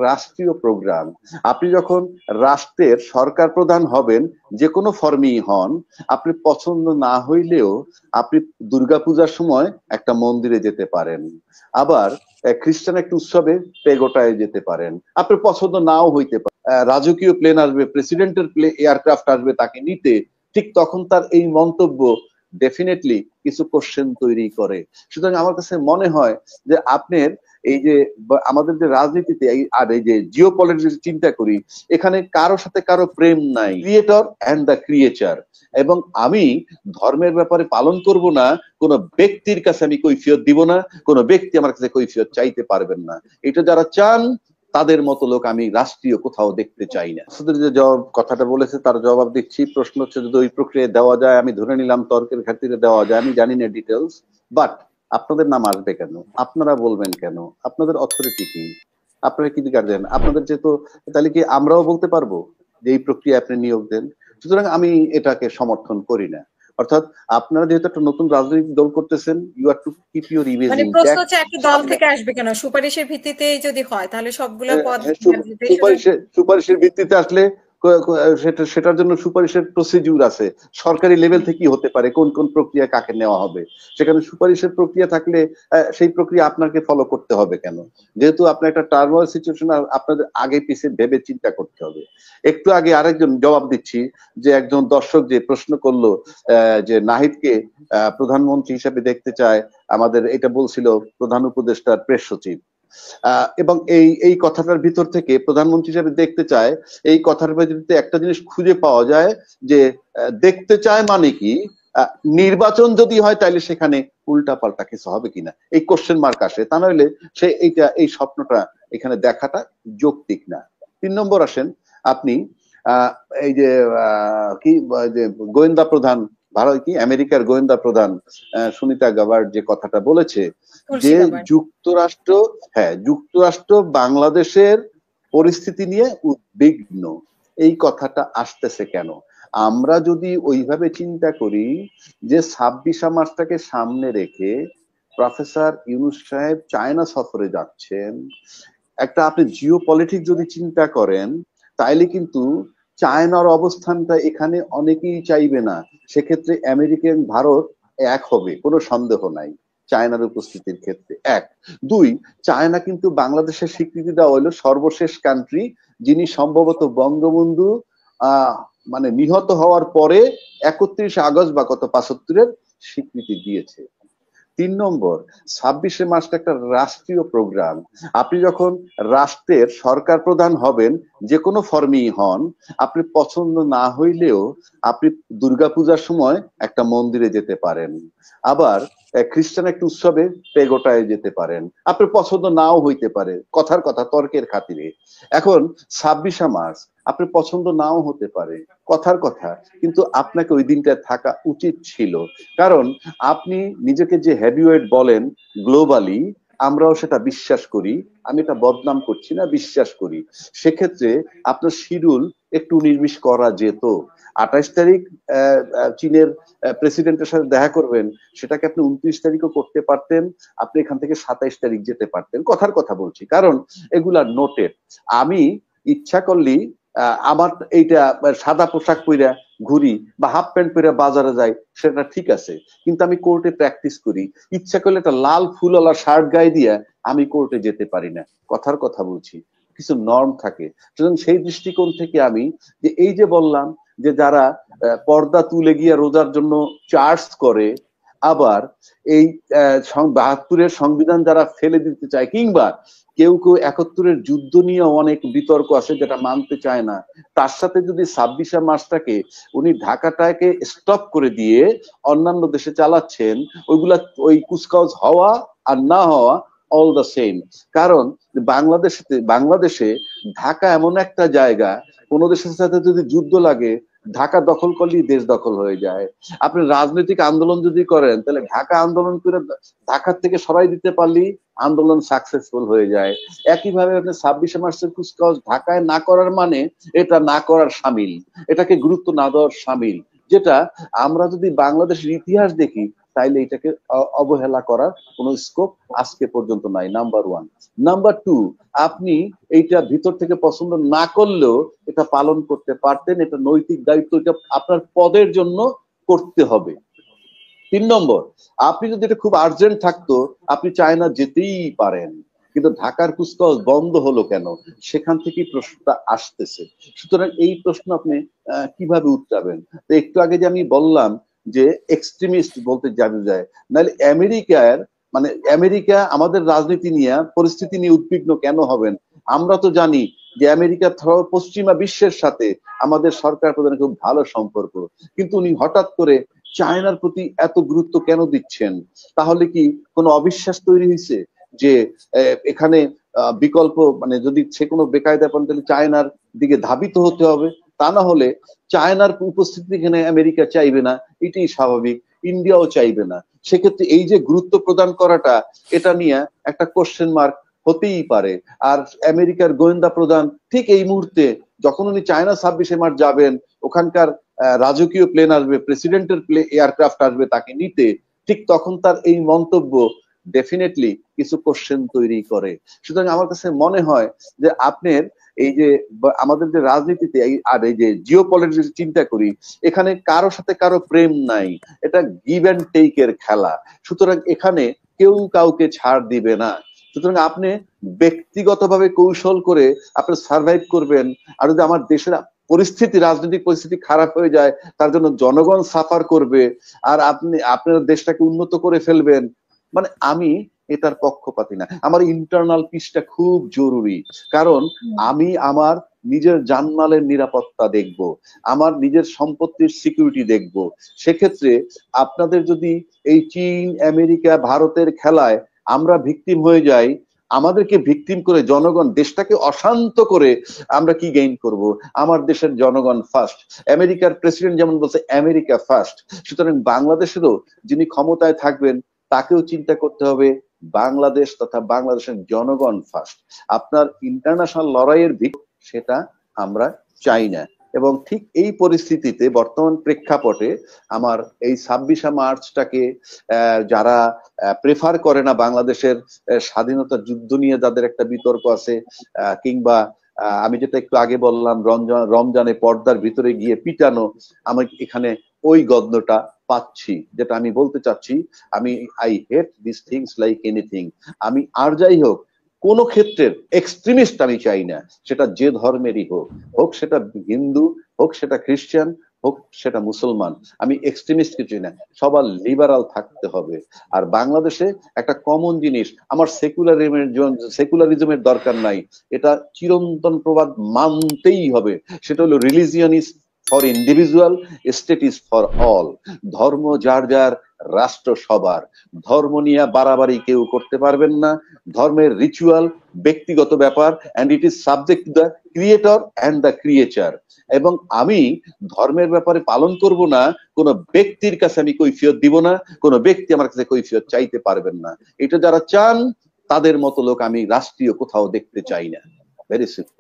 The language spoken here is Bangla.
রাষ্ট্রীয় প্রোগ্রাম। আপনি যখন রাষ্ট্রের সরকার প্রধান হবেন, যে কোনো ফর্মেই হন, আপনি পছন্দ না হইলেও আপনি দুর্গাপূজার সময় একটা মন্দিরে যেতে পারেন, আবার খ্রিস্টান একটা উৎসবে পেগোটায় যেতে পারেন। আপনার পছন্দ নাও হইতে পারে, রাজকীয় প্লেন আসবে, প্রেসিডেন্টের এয়ারক্রাফট আসবে তাকে নিতে, ঠিক তখন তার এই মন্তব্য ডেফিনেটলি কিছু কোশ্চেন তৈরি করে। সুতরাং আমার কাছে মনে হয় যে আপনার এই যে আমাদের যে রাজনীতিতে আর এই যে জিও পলিটিক্স চিন্তা করি, এখানে কারো সাথে কারো প্রেম নাই, ক্রিয়েটর অ্যান্ড দ্য ক্রিয়েচার। এবং আমি ধর্মের ব্যাপারে পালন করব না, কোন ব্যক্তির কাছে আমি কৈফিয়ত দিব না, কোন ব্যক্তি আমার কাছে কৈফিয়ত চাইতে পারবেন না। এটা যারা চান তাদের মতো লোক আমি রাষ্ট্রীয় কোথাও দেখতে চাই না। শুধু যে জবাব কথাটা বলেছে তার জবাব দিচ্ছি। প্রশ্ন হচ্ছে যদি ওই প্রক্রিয়ায় দেওয়া যায়, আমি ধরে নিলাম তর্কের খাতিরে দেওয়া যায়, আমি জানি না ডিটেলস, বাট আপনাদের নাম আসবে কেন, আপনারা বলবেন কেন, আপনাদের অথরিটি কি, আপনারা কি গার্জেন আপনাদের, যেহেতু তাহলে কি আমরাও বলতে পারবো যে এই প্রক্রিয়া আপনি নিয়োগ দেন? সুতরাং আমি এটাকে সমর্থন করি না। অর্থাৎ আপনারা যেহেতু একটা নতুন রাজনৈতিক দল করতেছেন, you are to keep your image মানে প্রশ্ন ইনট্যাক্ট। হচ্ছে একই দল থেকে আসবে কেন? সুপারিশের ভিত্তিতে যদি হয় তাহলে সবগুলো পদ সুপারিশের ভিত্তিতে আসলে সেটার জন্য সুপারিশের প্রসিডিউর আছে, সরকারি লেভেল থেকে হতে পারে কোন কোন প্রক্রিয়া কাকে নেওয়া হবে। সেখানে সুপারিশের প্রক্রিয়া থাকলে সেই প্রক্রিয়া আপনাকে ফলো করতে হবে কেন? যেহেতু আপনার একটা টার্মোয়াল সিচুয়েশন, আপনাদের আগে পিছিয়ে ভেবে চিন্তা করতে হবে। একটু আগে আরেকজন জবাব দিচ্ছি, যে একজন দর্শক যে প্রশ্ন করলো যে নাহিদকে প্রধানমন্ত্রী হিসেবে দেখতে চায়, আমাদের এটা বলছিল প্রধান উপদেষ্টার প্রেস সচিব, এবং এই কথাটার ভিতর থেকে প্রধানমন্ত্রী হিসেবে দেখতে চায়, এই কথার ভিতরে একটা জিনিস খুঁজে পাওয়া যায় যে দেখতে চায় মানে কি, নির্বাচন যদি হয় তাহলে সেখানে উল্টা পাল্টা কিছু হবে কিনা, এই কোশ্চেন মার্ক আসে। তা নইলে সে এই স্বপ্নটা এখানে দেখাটা যৌক্তিক না। 3 নম্বর আসেন আপনি, এই যে কি যে গোয়েন্দা প্রধান, ভারত কি আমেরিকার গোয়েন্দা প্রধান সুনিতা গাভার্ড যে কথাটা বলেছে যে যুক্তরাষ্ট্র বাংলাদেশের পরিস্থিতি নিয়ে উদ্বিগ্ন, এই কথাটা আসতেছে কেন? আমরা যদি ওইভাবে চিন্তা করি যে 26 মাসটাকে সামনে রেখে প্রফেসর ইউনূস সাহেব চায়না সফরে যাচ্ছেন, একটা আপনি জিও পলিটিক্স যদি চিন্তা করেন, তাইলে কিন্তু চায়নার অবস্থানটা এখানে অনেকেই চাইবে না। সেক্ষেত্রে আমেরিকান ভারত এক হবে, কোনো সন্দেহ নাই চায়নার উপস্থিতির ক্ষেত্রে। 1 2, চায়না কিন্তু বাংলাদেশের স্বীকৃতি দেওয়া হলো সর্বশেষ কান্ট্রি যিনি সম্ভবত বঙ্গবন্ধু মানে নিহত হওয়ার পরে 31 আগস্ট বা কত 75-এর স্বীকৃতি দিয়েছে। 3 নম্বর, 26 মাসটা একটা রাষ্ট্রীয় প্রোগ্রাম। আপনি যখন রাষ্ট্রের সরকার প্রধান হবেন, যে কোনো ফর্মেই হন, আপনি পছন্দ না হইলেও আপনি দুর্গাপূজার সময় একটা মন্দিরে যেতে পারেন, আবার খ্রিস্টান একটা উৎসবে পেগোটায় যেতে পারেন। আপনার পছন্দ নাও হইতে পারে, কথার কথা তর্কের খাতিরে। এখন 26 মাস আপনার পছন্দ নাও হতে পারে, কথার কথা, কিন্তু আপনাকে ওই দিনটা থাকা উচিত ছিল। কারণ আপনি নিজেকে যে হেভিওয়েট বলেন গ্লোবালি, আমরাও সেটা বিশ্বাস করি, আমি এটা বদনাম করছি না, বিশ্বাস করি। সেক্ষেত্রে আপনার শিডিউল একটু নির্মিষ করা যেত। 28 তারিখ চীনের প্রেসিডেন্টের সাথে দেখা করবেন, সেটাকে আপনি 29 তারিখও করতে পারতেন, আপনি এখান থেকে 27 তারিখ যেতে পারতেন, কথার কথা বলছি। কারণ এগুলা নোটেড। আমি ইচ্ছা করলেই আমার এইটা সাদা পোশাক পইরা ঘুরি বা হাফ প্যান্ট পরে বাজারে যাই, সেটা ঠিক আছে, কিন্তু আমি কোর্টে প্র্যাকটিস করি। ইচ্ছা করলে একটা লাল ফুলওয়ালা শার্ট গায়ে দিয়ে আমি কোর্টে যেতে পারি না, কথার কথা বলছি। কিছু নর্ম থাকে। সুতরাং সেই দৃষ্টিকোণ থেকে আমি যে এই যে বললাম যে যারা পর্দা তুলে গিয়ে রোজার জন্য চার্জ করে, আবার এই 72-এর সংবিধান যারা ফেলে দিতে চায়, কিংবা কেউ কেউ 71-এর যুদ্ধ নিয়ে অনেক বিতর্ক আছে যেটা মানতে চায় না, তার সাথে যদি 26 মাসটাকে উনি ঢাকাটাকে স্টপ করে দিয়ে অন্যান্য দেশে চালাচ্ছেন, ওইগুলা ওই কুচকাওয়াজ হওয়া আর না হওয়া অল দ্য সেম। কারণ বাংলাদেশে ঢাকা এমন একটা জায়গা, কোন দেশের সাথে যদি যুদ্ধ লাগে ঢাকা দখল করলেই দেশ দখল হয়ে যায়। আপনি রাজনৈতিক আন্দোলন যদি করেন, তাহলে ঢাকা আন্দোলন করে ঢাকার থেকে সরাই দিতে পারলেই আন্দোলন সাকসেসফুল হয়ে যায়। একইভাবে আপনি 26 মাসের কুচকাওয়াজ ঢাকায় না করার মানে এটা না করার সামিল, এটাকে গুরুত্ব না দেওয়ার সামিল। যেটা আমরা যদি বাংলাদেশের ইতিহাস দেখি, তাইলে এটাকে অবহেলা করার কোনো স্কোপ আজকে পর্যন্ত নাই, নাম্বার ওয়ান। নাম্বার টু, আপনি এইটা ভিতর থেকে পছন্দ না করলেও এটা পালন করতে পারতেন, এটা নৈতিক দায়িত্ব, এটা আপনার পদের জন্য করতে হবে। 3 নম্বর, আপনি যদি এটা খুব আর্জেন্ট থাকতো আপনি চায়না যেতেই পারেন, কিন্তু ঢাকার কুচকাওয়াজ বন্ধ হলো কেন, সেখান থেকেই প্রশ্নটা আসতেছে। সুতরাং এই প্রশ্ন আপনি কিভাবে উত্তরাবেন? তো একটু আগে যে আমি বললাম যে এক্সট্রিমিস্ট বলতে জানা যায়, নাহলে আমেরিকা আমাদের রাজনীতি নিয়ে পরিস্থিতি নিয়ে উদ্বিগ্ন কেন হবেন? আমরা তো জানি যে আমেরিকা পশ্চিমা বিশ্বের সাথে আমাদের সরকার প্রধানের খুব ভালো সম্পর্ক, কিন্তু উনি হঠাৎ করে চায়নার প্রতি এত গুরুত্ব কেন দিচ্ছেন? তাহলে কি কোনো অবিশ্বাস তৈরি হয়েছে যে এখানে বিকল্প, মানে যদি সে কোনো বেকায়দা পান তাহলে চায়নার দিকে ধাবিত হতে হবে? তা না হলে চায়নার উপস্থিতি এখানে আমেরিকা চাইবে না, এটাই স্বাভাবিক, ইন্ডিয়াও চাইবে না। সেক্ষেত্রে এই যে গুরুত্ব প্রদান করাটা, এটা নিয়ে একটা কোশ্চেন মার্ক হতেই পারে। আর আমেরিকার গোয়েন্দা প্রধান ঠিক এই মুহূর্তে যখন উনি চায়না 26 মার্চ যাবেন, ওখানকার রাজকীয় প্লেন আসবে, প্রেসিডেন্টের এয়ারক্রাফট আসবে তাকে নিতে, ঠিক তখন তার এই মন্তব্য ডেফিনেটলি কিছু কোশ্চেন তৈরি করে। সুতরাং আমার কাছে মনে হয় যে আপনার এই যে আমাদের যে রাজনীতিতে আর এই যে জিও পলিটিক্স চিন্তা করি, এখানে কারো সাথে কারো প্রেম নাই, এটা গিভ অ্যান্ড টেক এর খেলা। সুতরাং এখানে কেউ কাউকে ছাড় দিবে না। সুতরাং আপনি ব্যক্তিগতভাবে কৌশল করে আপনি সার্ভাইভ করবেন, আর যদি আমার দেশের পরিস্থিতি, রাজনৈতিক পরিস্থিতি খারাপ হয়ে যায়, তার জন্য জনগণ সাফার করবে, আর আপনি আপনার দেশটাকে উন্নত করে ফেলবেন, মানে আমি এটার পক্ষপাতী না। আমার ইন্টারনাল পিসটা খুব জরুরি, কারণ আমি আমার নিজের জানমালের নিরাপত্তা দেখব, আমার নিজের সম্পত্তির সিকিউরিটি দেখব। সেক্ষেত্রে আপনাদের যদি এই চীন, আমেরিকা, ভারতের খেলায় আমরা ভিকটিম হয়ে যাই, আমাদেরকে ভিকটিম করে জনগণ দেশটাকে অশান্ত করে আমরা কি গেইন করব? আমার দেশের জনগণ ফার্স্ট। আমেরিকার প্রেসিডেন্ট যেমন বলছে আমেরিকা ফার্স্ট, সুতরাং বাংলাদেশেরও যিনি ক্ষমতায় থাকবেন তাকেও চিন্তা করতে হবে বাংলাদেশ তথা বাংলাদেশের জনগণ ফার্স্ট। আপনার ইন্টারন্যাশনাল লড়াইয়ের সেটা আমরা চাই না। এবং ঠিক এই পরিস্থিতিতে বর্তমান প্রেক্ষাপটে আমার এই 26 মার্চটাকে যারা প্রেফার করে না, বাংলাদেশের স্বাধীনতা যুদ্ধ নিয়ে যাদের একটা বিতর্ক আছে, কিংবা আমি যেটা একটু আগে বললাম রমজানে পর্দার ভিতরে গিয়ে পিটানো, আমি এখানে ওই গন্ধটা পাচ্ছি। যেটা আমি বলতে চাচ্ছি, আমি I hate this things like anything. আমি আর যাই হোক কোন ক্ষেত্রের এক্সট্রিমিস্ট আমি চাই না, সেটা যে ধর্মেরই হোক, হোক সেটা হিন্দু, হোক সেটা খ্রিস্টান, হোক সেটা মুসলমান। আমি এক্সট্রিমিস্টকে চাই না, সবার লিবারাল থাকতে হবে। আর বাংলাদেশে একটা কমন জিনিস, আমার সেকুলারিজমের দরকার নাই, এটা চিরন্তন প্রবাদ মানতেই হবে। সেটা হলো religion is for individual, state is for all. ধর্ম যার যার, রাষ্ট্র সবার। ধর্ম নিয়ে বাড়াবাড়ি কেউ করতে পারবেন না। ধর্মের রিচুয়াল ব্যক্তিগত ব্যাপার, and it is subject to the creator and the creature. এবং আমি ধর্মের ব্যাপারে পালন করব না, কোন ব্যক্তির কাছে আমি কৈফিয়ত দিব না, কোন ব্যক্তি আমার কাছে কৈফিয়ত চাইতে পারবেন না। এটা যারা চান তাদের মতো লোক আমি রাষ্ট্রীয় কোথাও দেখতে চাই না। Very simple.